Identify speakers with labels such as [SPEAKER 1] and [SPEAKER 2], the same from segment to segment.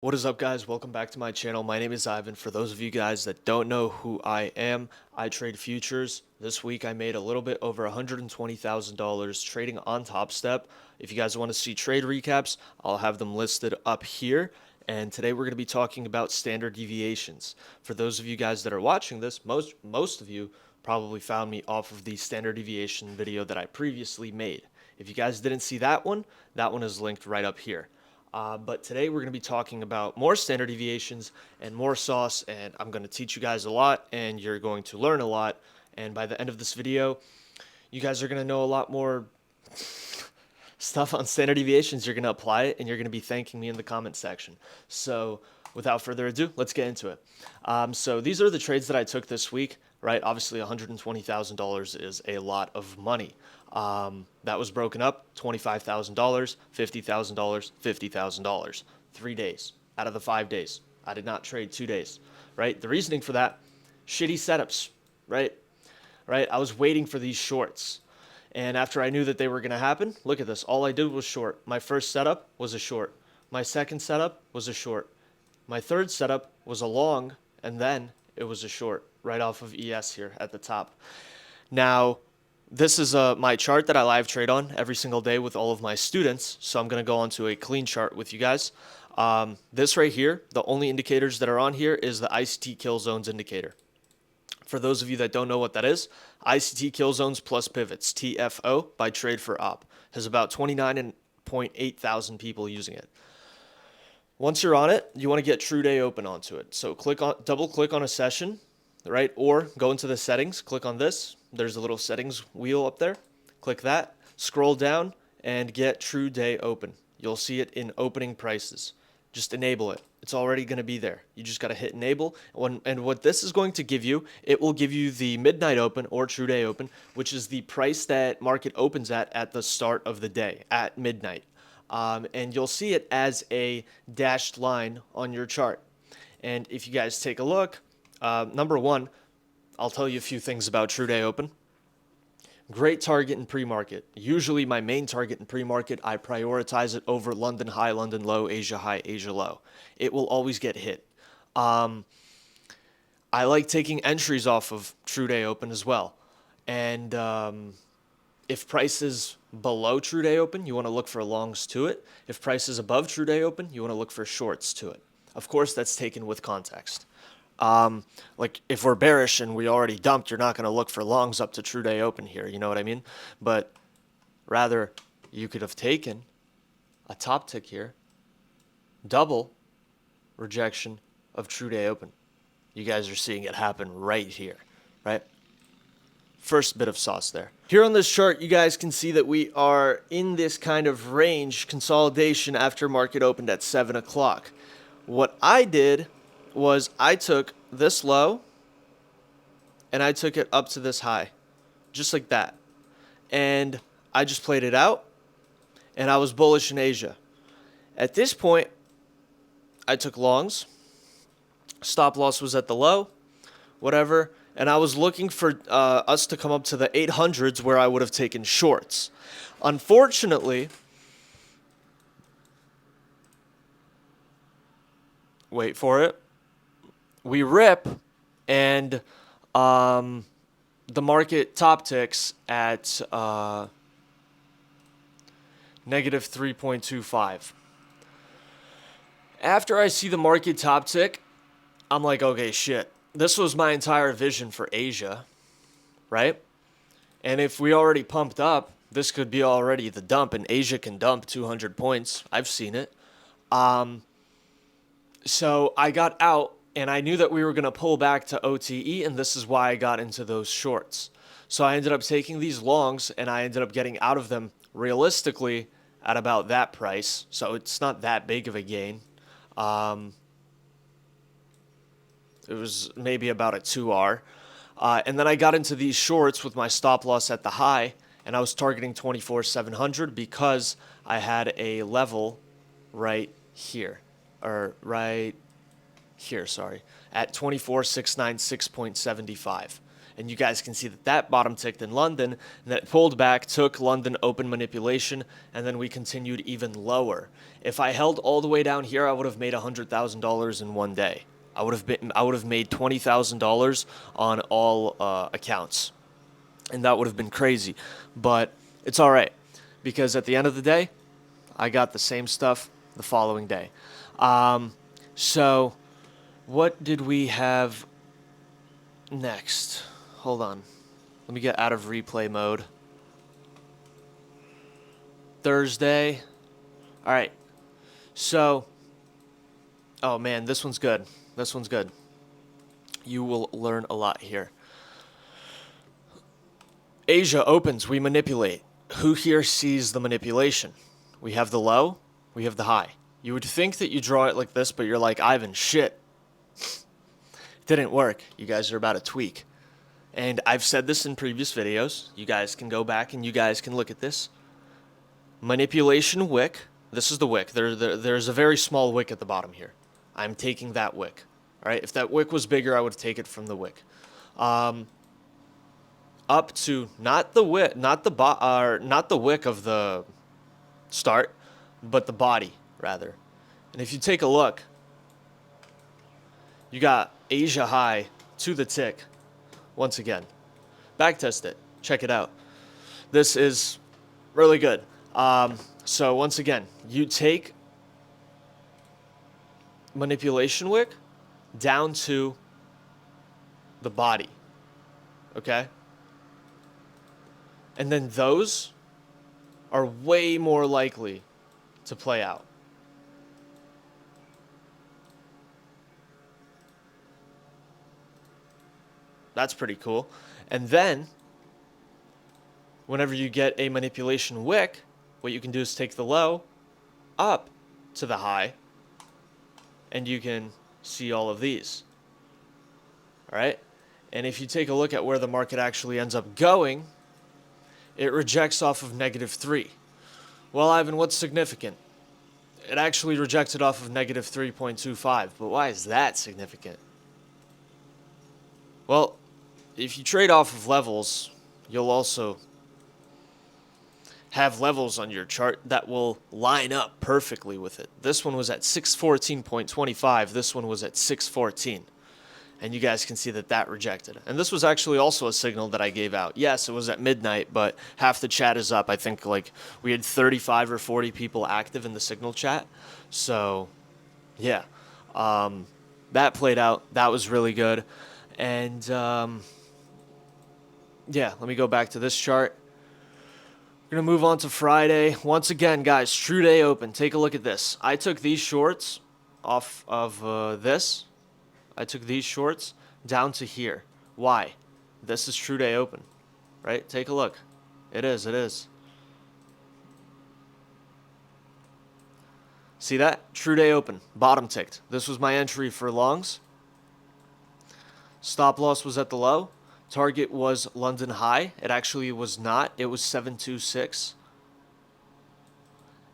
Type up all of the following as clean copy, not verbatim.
[SPEAKER 1] What is up, guys? Welcome back to my channel. My name is Ivan. For those of you guys that don't know who I am, I trade futures. This week I made a little bit over $120,000 trading on Top Step. If you guys want to see trade recaps, I'll have them listed up here. And today we're going to be talking about standard deviations. For those of you guys that are watching this, most of you probably found me off of the standard deviation video that I previously made. If you guys didn't see that one is linked right up here. But today we're going to be talking about more standard deviations and more sauce, and I'm going to teach you guys a lot, and you're going to learn a lot. And by the end of this video, you guys are going to know a lot more stuff on standard deviations. You're going to apply it, and you're going to be thanking me in the comment section. So without further ado, let's get into it. So these are the trades that I took this week, right? Obviously, $120,000 is a lot of money. That was broken up, $25,000, $50,000, $50,000, 3 days out of the 5 days. I did not trade 2 days, right? The reasoning for that, shitty setups, right? I was waiting for these shorts. And after I knew that they were going to happen, look at this. All I did was short. My first setup was a short. My second setup was a short. My third setup was a long, and then it was a short right off of ES here at the top. Now, this is my chart that I live trade on every single day with all of my students. So I'm going to go on to a clean chart with you guys. This right here, the only indicators that are on here is the ICT kill zones indicator. For those of you that don't know what that is, ICT kill zones plus pivots, TFO by Trade for Op, has about 29.8 thousand people using it. Once you're on it, you want to get true day open onto it. So double click on a session, right? Or go into the settings, click on this. There's a little settings wheel up there. Click that, scroll down, and get true day open. You'll see it in opening prices. Just enable it. It's already going to be there. You just got to hit enable. And what this is going to give you, it will give you the midnight open or true day open, which is the price that market opens at the start of the day, at midnight. And you'll see it as a dashed line on your chart. And if you guys take a look, number one, I'll tell you a few things about True Day Open. Great target in pre-market. Usually my main target in pre-market, I prioritize it over London high, London low, Asia high, Asia low. It will always get hit. I like taking entries off of True Day Open as well. And if price is below True Day Open, you want to look for longs to it. If price is above True Day Open, you want to look for shorts to it. Of course, that's taken with context. Like if we're bearish and we already dumped, you're not going to look for longs up to True Day Open here. You know what I mean? But rather, you could have taken a top tick here, double rejection of True Day Open. You guys are seeing it happen right here, right? First bit of sauce there. Here on this chart, you guys can see that we are in this kind of range consolidation after market opened at 7 o'clock. What I did was I took this low and I took it up to this high, just like that. And I just played it out and I was bullish in Asia. At this point, I took longs. Stop loss was at the low, whatever. And I was looking for us to come up to the 800s where I would have taken shorts. Unfortunately, wait for it. We rip, and the market top ticks at negative 3.25. After I see the market top tick, I'm like, okay, shit. This was my entire vision for Asia, right? And if we already pumped up, this could be already the dump, and Asia can dump 200 points. I've seen it. So I got out, and I knew that we were going to pull back to OTE, and this is why I got into those shorts. So I ended up taking these longs, and I ended up getting out of them realistically at about that price. So it's not that big of a gain. It was maybe about a 2R. And then I got into these shorts with my stop loss at the high, and I was targeting 24,700 because I had a level right here, or right here, sorry, at 24,696.75. And you guys can see that that bottom ticked in London, and that pulled back, took London open manipulation, and then we continued even lower. If I held all the way down here, I would have made $100,000 in one day. I would have made $20,000 on all accounts, and that would have been crazy. But it's all right, because at the end of the day, I got the same stuff the following day. So what did we have next? Hold on. Let me get out of replay mode. Thursday. All right. So, oh man, this one's good. This one's good. You will learn a lot here. Asia opens, we manipulate. Who here sees the manipulation? We have the low, we have the high. You would think that you draw it like this, but you're like, Ivan, shit. Didn't work. You guys are about to tweak. And I've said this in previous videos. You guys can go back and you guys can look at this. Manipulation wick. This is the wick. There's a very small wick at the bottom here. I'm taking that wick. All right. If that wick was bigger, I would take it from the wick. Up to not the wick, not the wick of the start, but the body rather. And if you take a look, you got Asia high to the tick. Once again, backtest it. Check it out. This is really good. So once again, you take manipulation wick down to the body. Okay? And then those are way more likely to play out. That's pretty cool. And then, whenever you get a manipulation wick, what you can do is take the low up to the high, and you can see all of these. All right? And if you take a look at where the market actually ends up going, it rejects off of -3. Well, Ivan, what's significant? It actually rejected off of -3.25, but why is that significant? Well, if you trade off of levels, you'll also have levels on your chart that will line up perfectly with it. This one was at 614.25. This one was at 614. And you guys can see that that rejected. And this was actually also a signal that I gave out. Yes, it was at midnight, but half the chat is up. I think like we had 35 or 40 people active in the signal chat. So, yeah. That played out. That was really good. And, yeah, let me go back to this chart. We're going to move on to Friday. Once again, guys, true day open. Take a look at this. I took these shorts off of this. I took these shorts down to here. Why? This is true day open, right? Take a look. It is, it is. See that? True day open. Bottom ticked. This was my entry for longs. Stop loss was at the low. Target was London high. It actually was not. It was 726.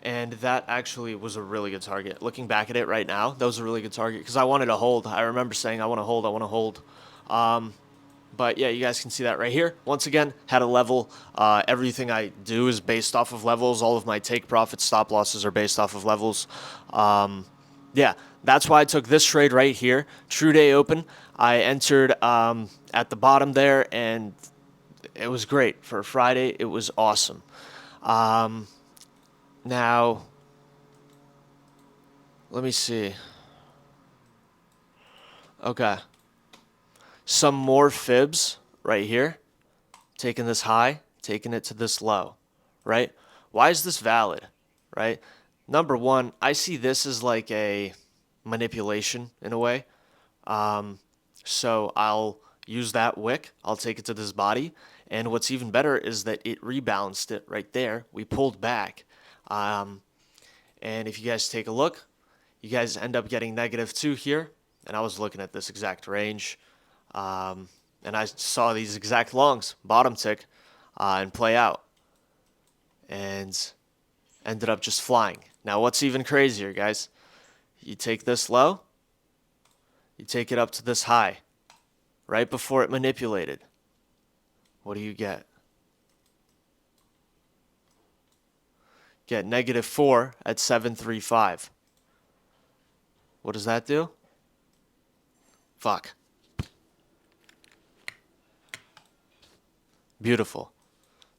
[SPEAKER 1] And that actually was a really good target. Looking back at it right now, that was a really good target because I wanted to hold. I remember saying I want to hold, I want to hold. But yeah, you guys can see that right here. Once again, had a level. Everything I do is based off of levels. All of my take profits, stop losses are based off of levels. Yeah, that's why I took this trade right here. True day open. I entered at the bottom there, and it was great. For Friday, it was awesome. Now, let me see. Okay. Some more fibs right here. Taking this high, taking it to this low, right? Why is this valid, right? Number one, I see this as like a manipulation in a way. So I'll use that wick. I'll take it to this body. And what's even better is that it rebalanced it right there. We pulled back. And if you guys take a look, you guys end up getting -2 here. And I was looking at this exact range. And I saw these exact longs, bottom tick, and play out. And ended up just flying. Now, what's even crazier, guys? You take this low. You take it up to this high. Right before it manipulated. What do you get? Get -4 at 735. What does that do? Fuck. Beautiful.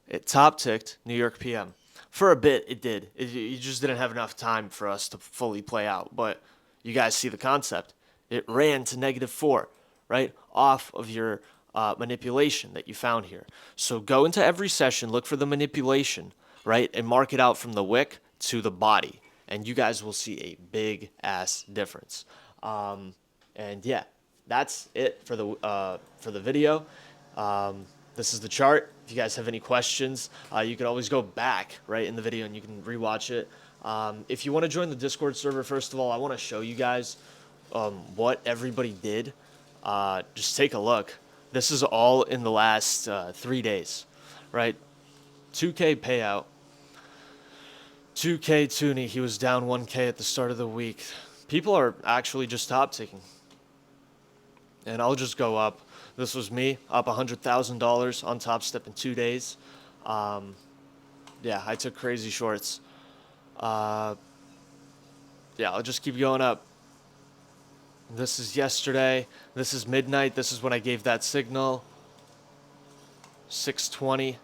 [SPEAKER 1] It top ticked New York PM. For a bit, it did. You just didn't have enough time for us to fully play out. But you guys see the concept. It ran to -4, right? Off of your manipulation that you found here. So go into every session, look for the manipulation, right? And mark it out from the wick to the body. And you guys will see a big ass difference. And yeah, that's it for the video. This is the chart. If you guys have any questions, you can always go back right in the video and you can rewatch it. If you want to join the Discord server, first of all, I want to show you guys what everybody did. Just take a look. This is all in the last 3 days, right? 2K payout. 2K Toonie, he was down 1K at the start of the week. People are actually just top ticking. And I'll just go up. This was me, up $100,000 on Top Step in 2 days. Yeah, I took crazy shorts. Yeah, I'll just keep going up. This is yesterday. This is midnight. This is when I gave that signal. 6:20.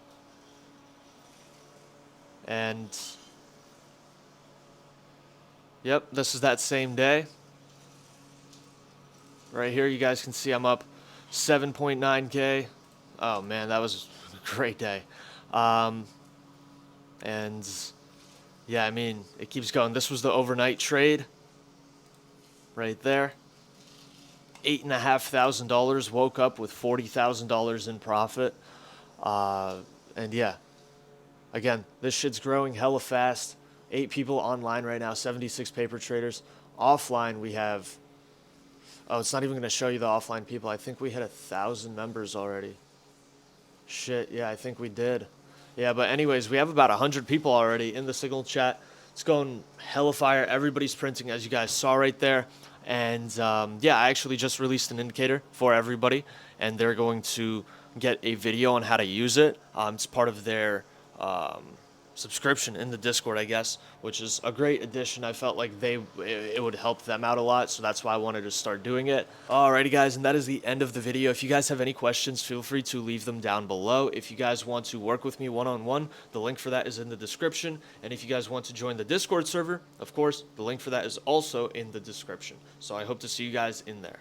[SPEAKER 1] And yep, this is that same day. Right here, you guys can see I'm up 7.9K. Oh man, that was a great day. And yeah, I mean, it keeps going. This was the overnight trade right there. $8,500. Woke up with $40,000 in profit. And yeah, again, this shit's growing hella fast. 8 people online right now, 76 paper traders. Offline, we have... Oh, it's not even going to show you the offline people. I think we hit 1,000 members already. Shit, yeah, I think we did. Yeah, but anyways, we have about 100 people already in the Signal chat. It's going hella fire. Everybody's printing, as you guys saw right there. And yeah, I actually just released an indicator for everybody, and they're going to get a video on how to use it. It's part of their subscription in the Discord, I guess, which is a great addition. I felt like it would help them out a lot, so that's why I wanted to start doing it. Alrighty guys, and that is the end of the video. If you guys have any questions, feel free to leave them down below. If you guys want to work with me one-on-one, the link for that is in the description. And if you guys want to join the Discord server, of course, the link for that is also in the description. So I hope to see you guys in there.